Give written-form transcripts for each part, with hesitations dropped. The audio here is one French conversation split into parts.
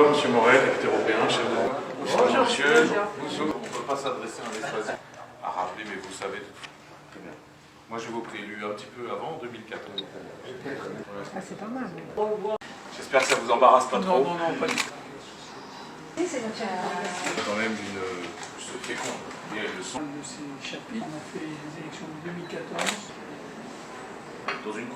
Monsieur Morel, député européen, chef de... Bonjour, monsieur. On ne peut pas s'adresser à un espace à rappeler, mais vous savez. Très bien. Moi, je vous ai élu un petit peu avant, en 2014. Ah, c'est pas mal. J'espère que ça vous embarrasse pas trop. Non, pas du tout. C'est quand même une... Ce fécond. Et le son. Un de ces chapitres, on a fait les élections de 2014. Dans une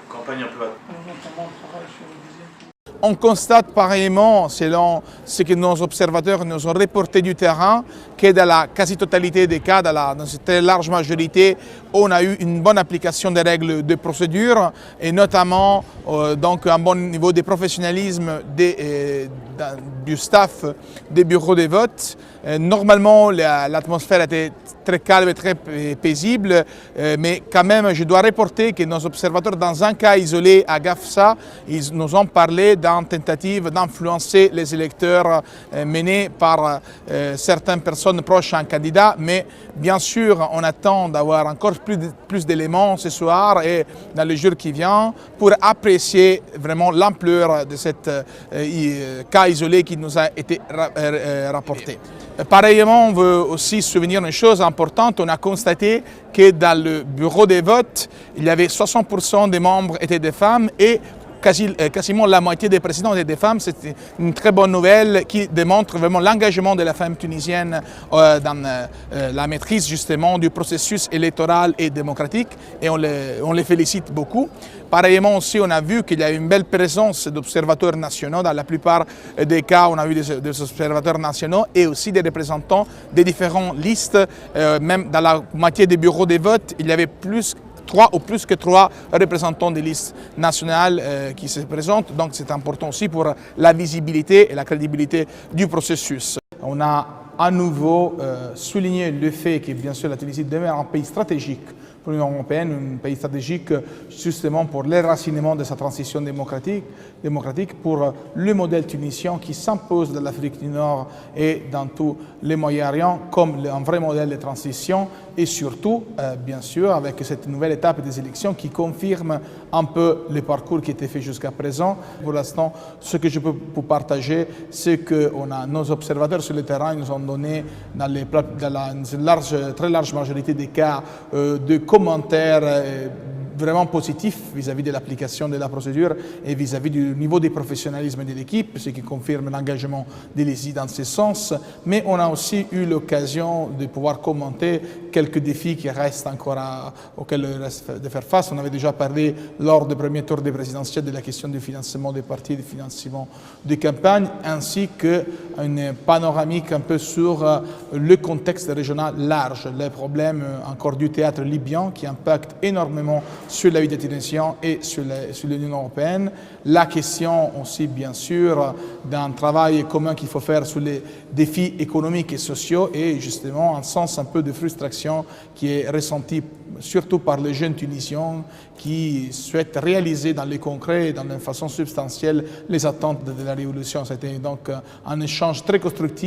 campagne un peu... Notamment, on travaille sur le deuxième tour. On constate pareillement, selon ce que nos observateurs nous ont reporté du terrain, que dans la quasi-totalité des cas, dans cette très large majorité, on a eu une bonne application des règles de procédure et notamment donc un bon niveau de professionnalisme du staff des bureaux de vote. Normalement, l'atmosphère était très calme et très paisible, mais quand même, je dois reporter que nos observateurs, dans un cas isolé à Gafsa, ils nous ont parlé d'une tentative d'influencer les électeurs menés par certaines personnes proches à un candidat, mais bien sûr, on attend d'avoir encore plus d'éléments ce soir et dans les jours qui viennent pour apprécier vraiment l'ampleur de ce cas isolé qui nous a été rapporté. Pareillement, on veut aussi souvenir une chose importante. On a constaté que dans le bureau des votes, il y avait 60% des membres étaient des femmes et quasiment la moitié des présidents étaient des femmes. C'est une très bonne nouvelle qui démontre vraiment l'engagement de la femme tunisienne dans la maîtrise justement du processus électoral et démocratique et on les félicite beaucoup. Pareillement aussi, on a vu qu'il y a une belle présence d'observateurs nationaux. Dans la plupart des cas, on a eu des observateurs nationaux et aussi des représentants des différentes listes. Même dans la moitié des bureaux de vote, il y avait plus que trois représentants des listes nationales qui se présentent. Donc c'est important aussi pour la visibilité et la crédibilité du processus. On a à nouveau souligné le fait que bien sûr la Tunisie demeure un pays stratégique pour l'Union européenne, un pays stratégique justement pour l'enracinement de sa transition démocratique pour le modèle tunisien qui s'impose dans l'Afrique du Nord et dans tout le Moyen-Orient comme un vrai modèle de transition et surtout, bien sûr, avec cette nouvelle étape des élections qui confirme un peu le parcours qui a été fait jusqu'à présent. Pour l'instant, ce que je peux vous partager, c'est que nos observateurs sur le terrain nous ont donné dans une très large majorité des cas de commentaires vraiment positifs vis-à-vis de l'application de la procédure et vis-à-vis du niveau de professionnalisme de l'équipe, ce qui confirme l'engagement de l'ESI dans ce sens. Mais on a aussi eu l'occasion de pouvoir commenter quelques défis qui restent encore auxquels il reste de faire face. On avait déjà parlé lors du premier tour des présidentielles de la question du financement des partis, du financement des campagnes, ainsi qu'une panoramique un peu sur le contexte régional large, les problèmes encore du théâtre libyen qui impactent énormément sur la vie des Tunisiens et sur l'Union européenne. La question aussi, bien sûr, d'un travail commun qu'il faut faire sur les défis économiques et sociaux et justement un sens un peu de frustration qui est ressenti surtout par les jeunes Tunisiens qui souhaitent réaliser dans le concret et dans une façon substantielle les attentes de la révolution. C'était donc un échange très constructif.